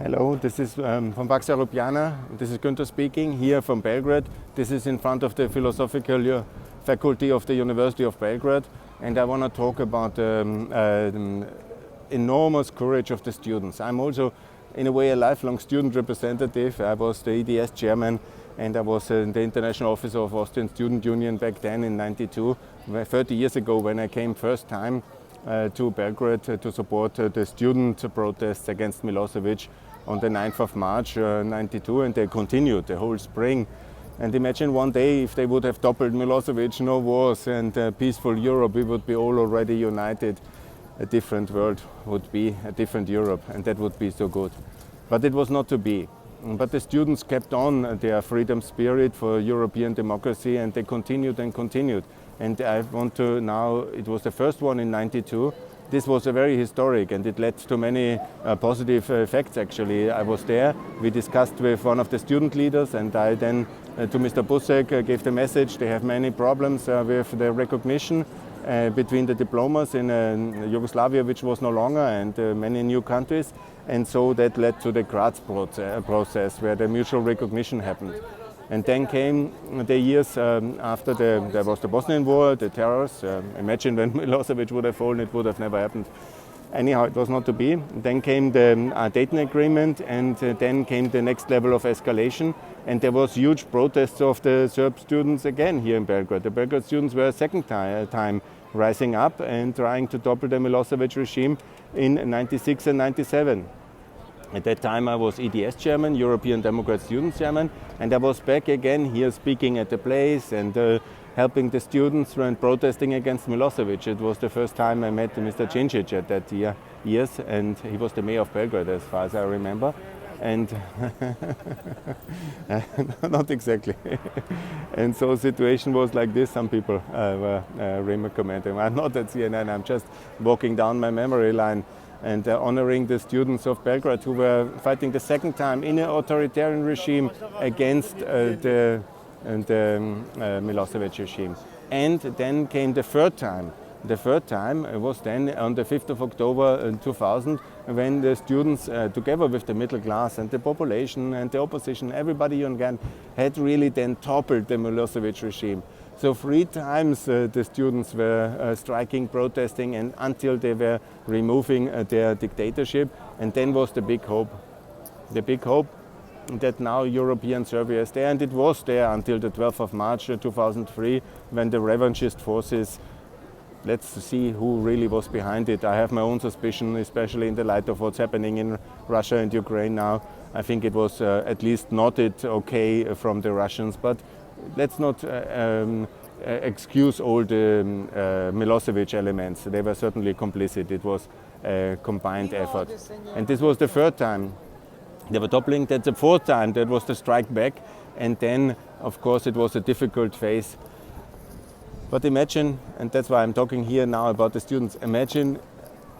Hello, this is from Pax Europiana. This is Günther speaking here from Belgrade. This is in front of the philosophical faculty of the University of Belgrade, and I want to talk about the enormous courage of the students. I'm also, in a way, a lifelong student representative. I was the EDS chairman, and I was in the International Office of Austrian Student Union back then in '92, 30 years ago, when I came first time to Belgrade to support the student protests against Milosevic on the 9th of March '92, and they continued the whole spring. And imagine one day if they would have toppled Milosevic, no wars and peaceful Europe, we would be all already united. A different world would be, a different Europe, and that would be so good. But it was not to be. But the students kept on their freedom spirit for European democracy, and they continued and continued. And I want to now, it was the first one in '92. This was a very historic, and it led to many positive effects actually. I was there, we discussed with one of the student leaders, and I then to Mr. Busek gave the message. They have many problems with the recognition between the diplomas in Yugoslavia, which was no longer, and many new countries. And so that led to the Graz process, where the mutual recognition happened. And then came the years after there was the Bosnian War, the terrors. Imagine when Milosevic would have fallen, it would have never happened. Anyhow, it was not to be. Then came the Dayton Agreement, and then came the next level of escalation. And there was huge protests of the Serb students again here in Belgrade. The Belgrade students were a second time rising up and trying to topple the Milosevic regime in '96 and '97. At that time I was EDS chairman, European Democrat Students chairman, and I was back again here speaking at the place and helping the students when protesting against Milosevic. It was the first time I met Mr. Cincic at that years, and he was the mayor of Belgrade as far as I remember. And not exactly. And so the situation was like this. Some people were commenting, I'm not at CNN, I'm just walking down my memory line and honoring the students of Belgrade who were fighting the second time in an authoritarian regime against the Milosevic regime. And then came the third time. The third time was then on the 5th of October 2000, when the students, together with the middle class and the population and the opposition, everybody again had really then toppled the Milosevic regime. So 3 times the students were striking, protesting, and until they were removing their dictatorship. And then was the big hope. The big hope that now European Serbia is there, and it was there until the 12th of March 2003, when the revanchist forces, let's see who really was behind it. I have my own suspicion, especially in the light of what's happening in Russia and Ukraine now. I think it was at least noted okay from the Russians, but let's not excuse all the Milosevic elements. They were certainly complicit. It was a combined effort. And this was the third time. They were toppling. That's the fourth time. That was the strike back. And then, of course, it was a difficult phase. But imagine, and that's why I'm talking here now about the students, imagine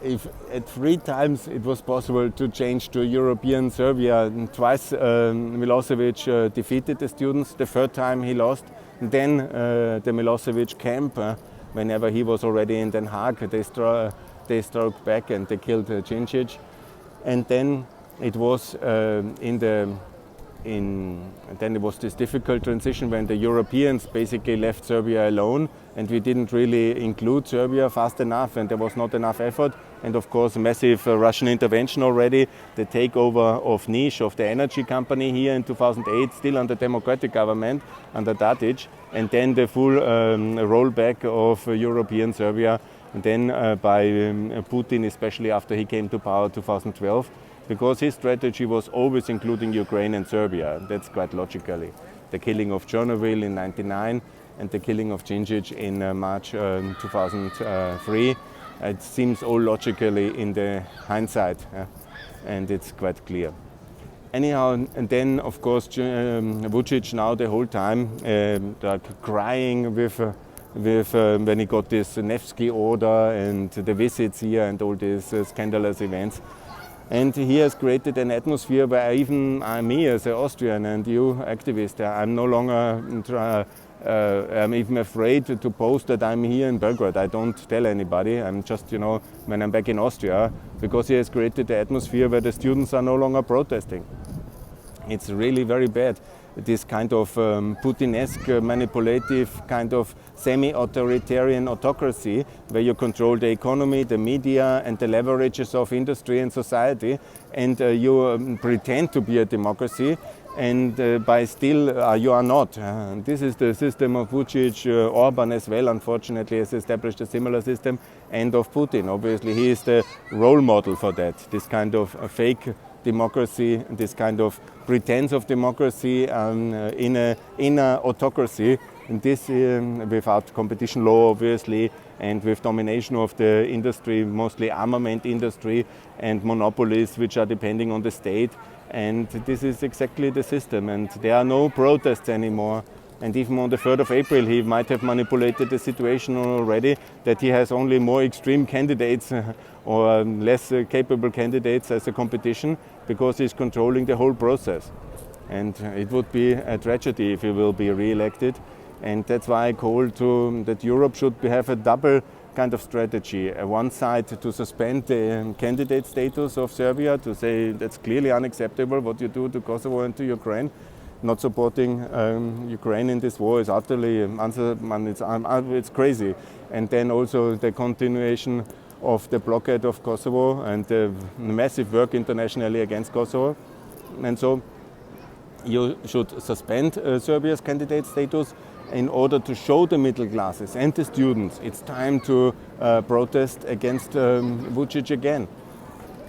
if at 3 times it was possible to change to European Serbia. And twice Milosevic defeated the students, the third time he lost. And then the Milosevic camp, whenever he was already in Den Haag, they struck back and they killed Cincic. And then it was then it was this difficult transition when the Europeans basically left Serbia alone, and we didn't really include Serbia fast enough, and there was not enough effort. And of course, massive Russian intervention already, the takeover of Niš, of the energy company here in 2008, still under democratic government, under Tadic, and then the full rollback of European Serbia, and then by Putin, especially after he came to power 2012. Because his strategy was always including Ukraine and Serbia. That's quite logically. The killing of Chernobyl in '99 and the killing of Cincic in March 2003. It seems all logically in the hindsight, and it's quite clear. Anyhow, and then of course Vucic now the whole time crying with when he got this Nevsky order and the visits here and all these scandalous events. And he has created an atmosphere where even me as an Austrian and you activist, I'm no longer I'm even afraid to post that I'm here in Belgrade. I don't tell anybody. I'm just, when I'm back in Austria, because he has created the atmosphere where the students are no longer protesting. It's really very bad. This kind of Putinesque, manipulative, kind of semi-authoritarian autocracy where you control the economy, the media and the leverages of industry and society, and you pretend to be a democracy, and by still you are not. This is the system of Vucic. Orban as well, unfortunately, has established a similar system, and of Putin. Obviously, he is the role model for that, this kind of fake democracy, this kind of pretense of democracy in a autocracy, and this without competition law, obviously, and with domination of the industry, mostly armament industry and monopolies which are depending on the state. And this is exactly the system, and there are no protests anymore. And even on the 3rd of April, he might have manipulated the situation already, that he has only more extreme candidates or less capable candidates as a competition, because he's controlling the whole process. And it would be a tragedy if he will be re-elected. And that's why I call that Europe should have a double kind of strategy. One side to suspend the candidate status of Serbia, to say that's clearly unacceptable what you do to Kosovo and to Ukraine. Not supporting Ukraine in this war is utterly it's crazy. And then also the continuation of the blockade of Kosovo and the massive work internationally against Kosovo. And so you should suspend Serbia's candidate status in order to show the middle classes and the students it's time to protest against Vucic again.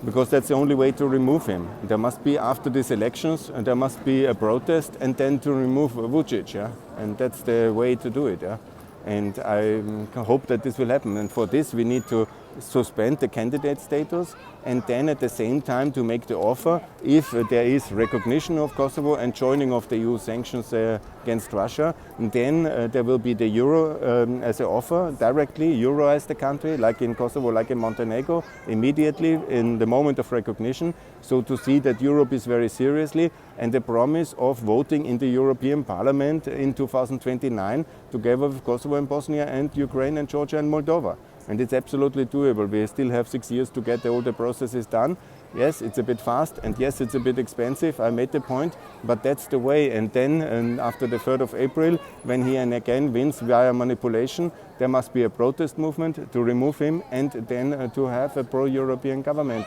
Because that's the only way to remove him. There must be, after these elections, there must be a protest and then to remove Vucic, yeah? And that's the way to do it, yeah? And I hope that this will happen. And for this we need to suspend the candidate status, and then at the same time to make the offer, if there is recognition of Kosovo and joining of the EU sanctions against Russia, then there will be the euro as an offer, directly euroize the country, like in Kosovo, like in Montenegro, immediately in the moment of recognition. So to see that Europe is very seriously, and the promise of voting in the European Parliament in 2029 together with Kosovo and Bosnia and Ukraine and Georgia and Moldova. And it's absolutely doable. We still have 6 years to get all the processes done. Yes, it's a bit fast, and yes, it's a bit expensive. I made the point, but that's the way. And then after the 3rd of April, when he again wins via manipulation, there must be a protest movement to remove him, and then to have a pro-European government.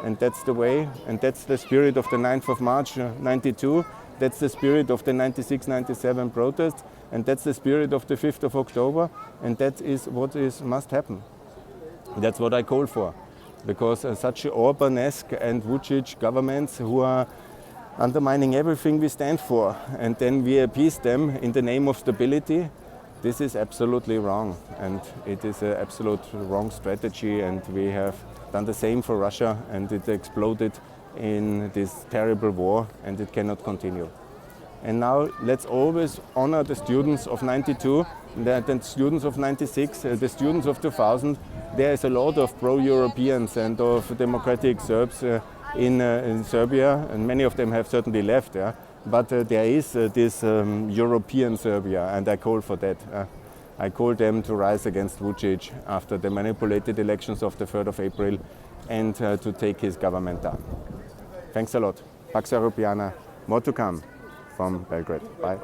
And that's the way, and that's the spirit of the 9th of March 92. That's the spirit of the 96-97 protests, and that's the spirit of the 5th of October, and that is what must happen. That's what I call for, because such Orban-esque and Vucic governments who are undermining everything we stand for, and then we appease them in the name of stability, this is absolutely wrong, and it is an absolute wrong strategy, and we have done the same for Russia, and it exploded in this terrible war, and it cannot continue. And now let's always honor the students of 92, the students of 96, the students of 2000. There is a lot of pro-Europeans and of democratic Serbs in Serbia, and many of them have certainly left. Yeah? But there is this European Serbia, and I call for that. I call them to rise against Vucic after the manipulated elections of the 3rd of April, and to take his government down. Thanks a lot. Pax Europiana. More to come from Belgrade. Bye.